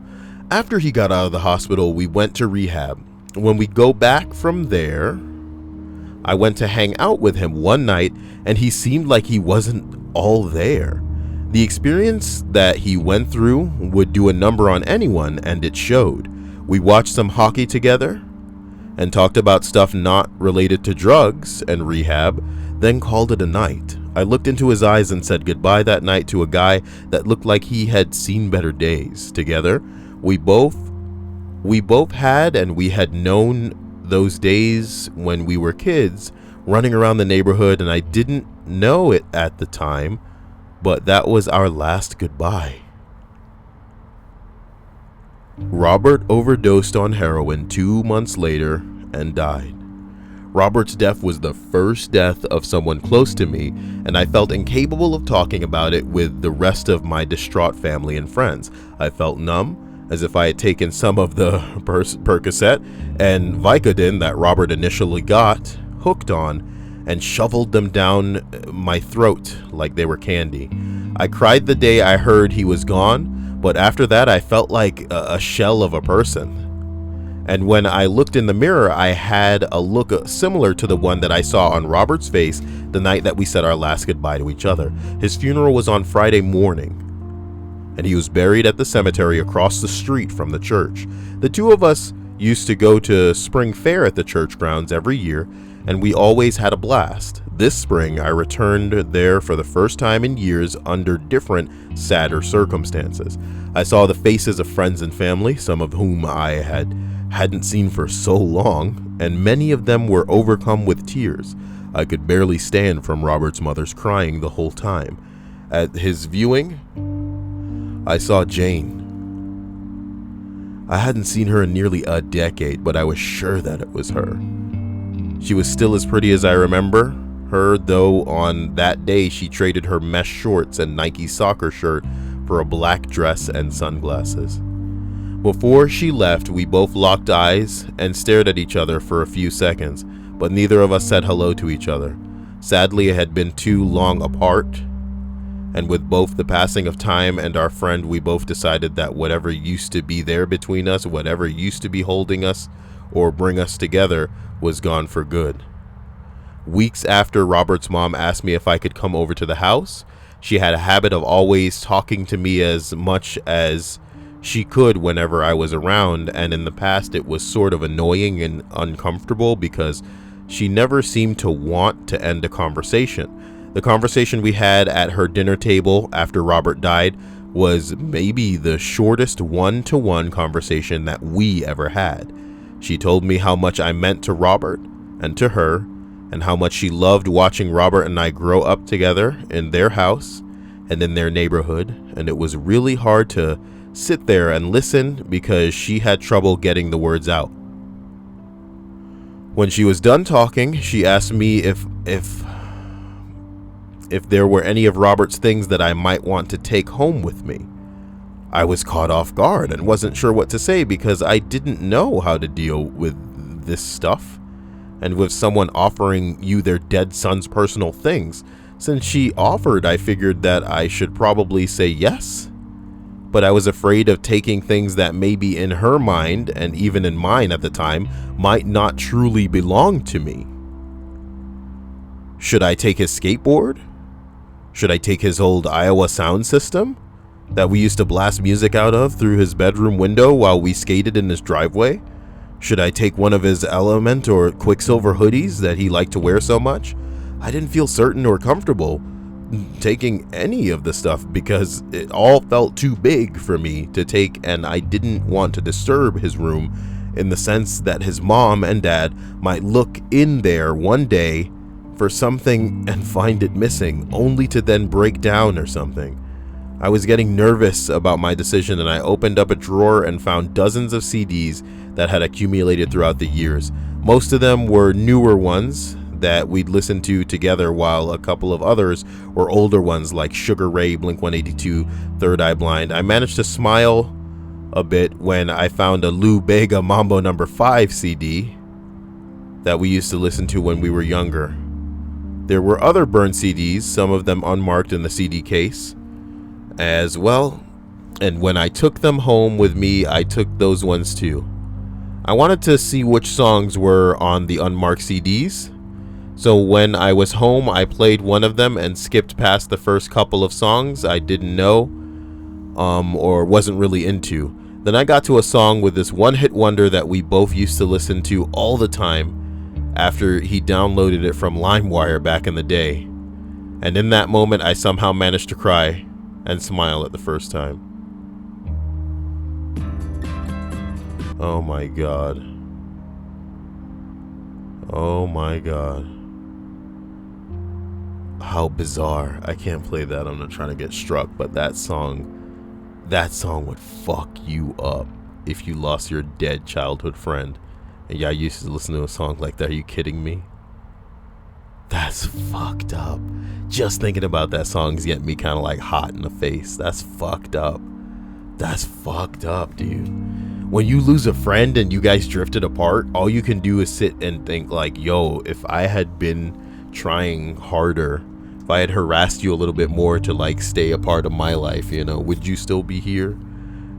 after he got out of the hospital, we went to rehab. When we go back from there, I went to hang out with him one night, and he seemed like he wasn't all there. The experience that he went through would do a number on anyone, and it showed. We watched some hockey together and talked about stuff not related to drugs and rehab, then called it a night. I looked into his eyes and said goodbye that night to a guy that looked like he had seen better days. Together, we both had, and we had known those days when we were kids running around the neighborhood, and I didn't know it at the time, but that was our last goodbye. Robert overdosed on heroin 2 months later and died. Robert's death was the first death of someone close to me, and I felt incapable of talking about it with the rest of my distraught family and friends. I felt numb, as if I had taken some of the Percocet and Vicodin that Robert initially got hooked on and shoveled them down my throat like they were candy. I cried the day I heard he was gone, but after that I felt like a shell of a person. And when I looked in the mirror, I had a look similar to the one that I saw on Robert's face the night that we said our last goodbye to each other. His funeral was on Friday morning, and he was buried at the cemetery across the street from the church. The two of us used to go to spring fair at the church grounds every year, and we always had a blast. This spring, I returned there for the first time in years under different, sadder circumstances. I saw the faces of friends and family, some of whom I had hadn't seen for so long, and many of them were overcome with tears. I could barely stand from Robert's mother's crying the whole time. At his viewing, I saw Jane. I hadn't seen her in nearly a decade, but I was sure that it was her. She was still as pretty as I remember her, though on that day she traded her mesh shorts and Nike soccer shirt for a black dress and sunglasses. Before she left, we both locked eyes and stared at each other for a few seconds, but neither of us said hello to each other. Sadly, it had been too long apart, and with both the passing of time and our friend, we both decided that whatever used to be there between us, whatever used to be holding us or bring us together, was gone for good. Weeks after, Robert's mom asked me if I could come over to the house. She had a habit of always talking to me as much as she could whenever I was around, and in the past it was sort of annoying and uncomfortable because she never seemed to want to end a conversation. The conversation we had at her dinner table after Robert died was maybe the shortest one-to-one conversation that we ever had. She told me how much I meant to Robert and to her, and how much she loved watching Robert and I grow up together in their house and in their neighborhood, and it was really hard to sit there and listen because she had trouble getting the words out. When she was done talking, she asked me if there were any of Robert's things that I might want to take home with me. I was caught off guard and wasn't sure what to say because I didn't know how to deal with this stuff and with someone offering you their dead son's personal things. Since she offered, I figured that I should probably say yes, but I was afraid of taking things that maybe in her mind and even in mine at the time might not truly belong to me. Should I take his skateboard? Should I take his old Iowa sound system that we used to blast music out of through his bedroom window while we skated in his driveway? Should I take one of his Element or Quicksilver hoodies that he liked to wear so much? I didn't feel certain or comfortable taking any of the stuff because it all felt too big for me to take, and I didn't want to disturb his room in the sense that his mom and dad might look in there one day for something and find it missing, only to then break down or something. I was getting nervous about my decision, and I opened up a drawer and found dozens of CDs that had accumulated throughout the years. Most of them were newer ones that we'd listened to together, while a couple of others were older ones like Sugar Ray, Blink-182, Third Eye Blind. I managed to smile a bit when I found a Lou Bega Mambo No. 5 CD that we used to listen to when we were younger. There were other burned CDs, some of them unmarked in the CD case as well, and when I took them home with me, I took those ones too. I wanted to see which songs were on the unmarked CDs, so when I was home, I played one of them and skipped past the first couple of songs I didn't know or wasn't really into. Then I got to a song with this one-hit wonder that we both used to listen to all the time after he downloaded it from LimeWire back in the day. And in that moment, I somehow managed to cry and smile at the first time. Oh my God. Oh my God. How bizarre. I can't play that. I'm not trying to get struck, but that song would fuck you up if you lost your dead childhood friend. And y'all used to listen to a song like that. Are you kidding me? That's fucked up. Just thinking about that song's getting me kind of like hot in the face. That's fucked up. That's fucked up, dude. When you lose a friend and you guys drifted apart, all you can do is sit and think like, yo, if I had been trying harder, if I had harassed you a little bit more to like stay a part of my life, you know, would you still be here?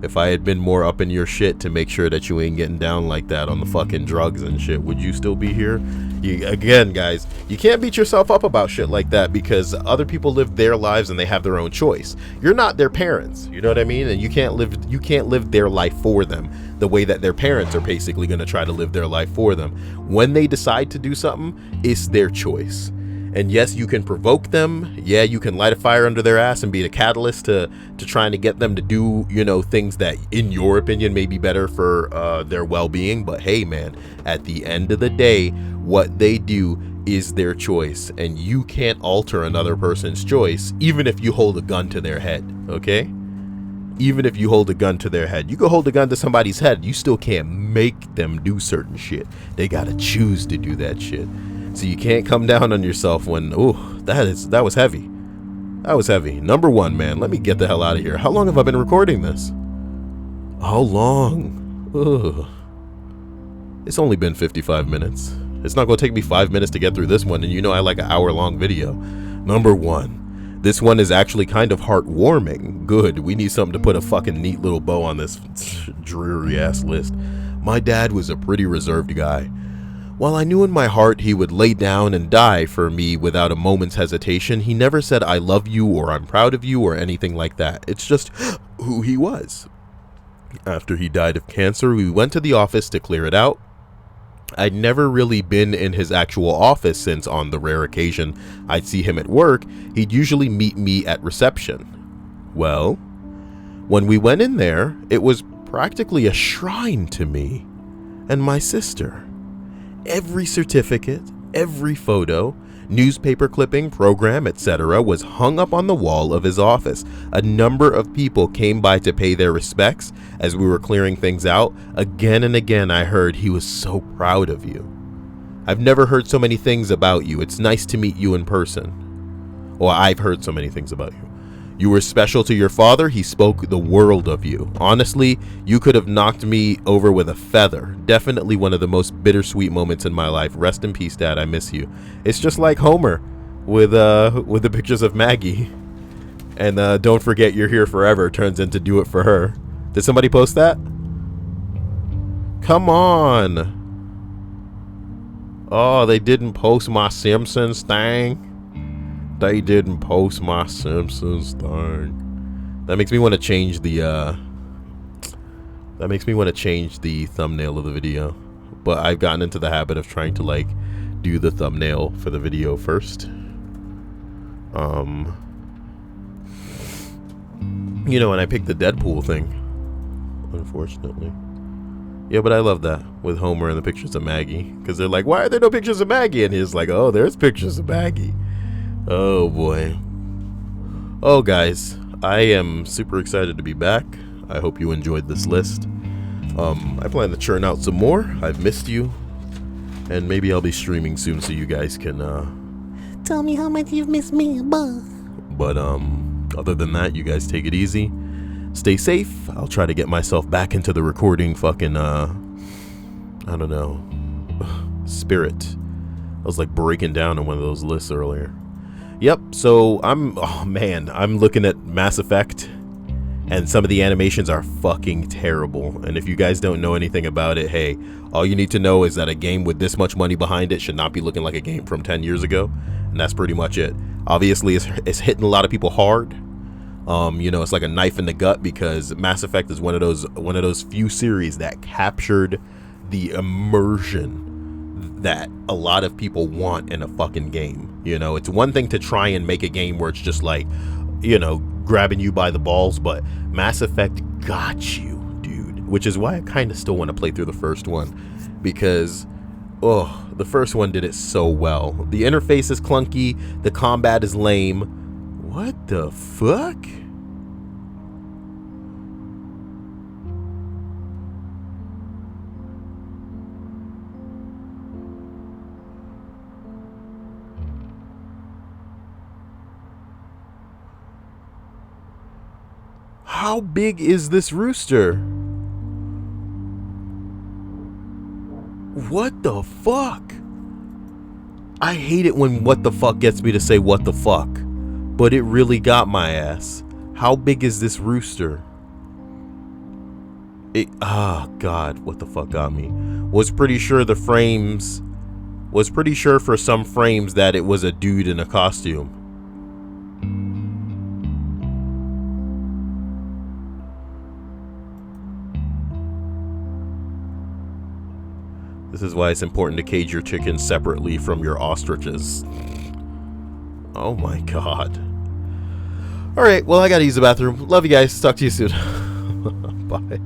If I had been more up in your shit to make sure that you ain't getting down like that on the fucking drugs and shit, would you still be here? Again, guys, you can't beat yourself up about shit like that because other people live their lives and they have their own choice. You're not their parents, you know what I mean? And you can't live their life for them the way that their parents are basically going to try to live their life for them. When they decide to do something, it's their choice. And yes, you can provoke them. Yeah, you can light a fire under their ass and be the catalyst to trying to get them to do, you know, things that in your opinion may be better for their well-being. But hey man, at the end of the day, what they do is their choice, and you can't alter another person's choice, even if you hold a gun to their head. Okay, even if you hold a gun to their head, you can hold a gun to somebody's head, you still can't make them do certain shit. They gotta choose to do that shit. So you can't come down on yourself when, oh, that was heavy. That was heavy. Number one, man, let me get the hell out of here. How long have I been recording this? How long? Ugh. It's only been 55 minutes. It's not going to take me 5 minutes to get through this one, and you know I like an hour-long video. Number one, this one is actually kind of heartwarming. Good, we need something to put a fucking neat little bow on this dreary-ass list. My dad was a pretty reserved guy. While I knew in my heart he would lay down and die for me without a moment's hesitation, he never said I love you or I'm proud of you or anything like that. It's just who he was. After he died of cancer, we went to the office to clear it out. I'd never really been in his actual office since on the rare occasion I'd see him at work, he'd usually meet me at reception. Well, when we went in there, it was practically a shrine to me and my sister. Every certificate, every photo, newspaper clipping, program, etc. was hung up on the wall of his office. A number of people came by to pay their respects as we were clearing things out. Again and again I heard he was so proud of you. I've never heard so many things about you. It's nice to meet you in person. Well, I've heard so many things about you. You were special to your father. He spoke the world of you. Honestly, you could have knocked me over with a feather. Definitely one of the most bittersweet moments in my life. Rest in peace, Dad. I miss you. It's just like Homer with the pictures of Maggie. And don't forget you're here forever turns into do it for her. Did somebody post that? Come on. Oh, they didn't post my Simpsons thing. They didn't post my Simpsons thing. That makes me want to change the thumbnail of the video. But I've gotten into the habit of trying to like do the thumbnail for the video first. You know, and I picked the Deadpool thing, unfortunately. Yeah, but I love that with Homer and the pictures of Maggie, because they're like, why are there no pictures of Maggie? And he's like, oh, there's pictures of Maggie. Oh boy. Oh guys, I am super excited to be back. I hope you enjoyed this list. I plan to churn out some more. I've missed you, and maybe I'll be streaming soon so you guys can tell me how much you've missed me. But other than that, you guys take it easy. Stay safe. I'll try to get myself back into the recording fucking I don't know, spirit. I was like breaking down on one of those lists earlier. Yep, so I'm looking at Mass Effect, and some of the animations are fucking terrible. And if you guys don't know anything about it, hey, all you need to know is that a game with this much money behind it should not be looking like a game from 10 years ago. And that's pretty much it. Obviously, it's hitting a lot of people hard. You know, it's like a knife in the gut, because Mass Effect is one of those few series that captured the immersion that a lot of people want in a fucking game. You know, it's one thing to try and make a game where it's just like, you know, grabbing you by the balls, but Mass Effect got you, dude. Which is why I kind of still want to play through the first one, because the first one did it so well. The interface is clunky, the combat is lame. What the fuck? How big is this rooster? What the fuck? I hate it when what the fuck gets me to say what the fuck, but it really got my ass. How big is this rooster? God, what the fuck got me? Was pretty sure for some frames that it was a dude in a costume. This is why it's important to cage your chickens separately from your ostriches. Oh my god. Alright, well, I gotta use the bathroom. Love you guys. Talk to you soon. Bye.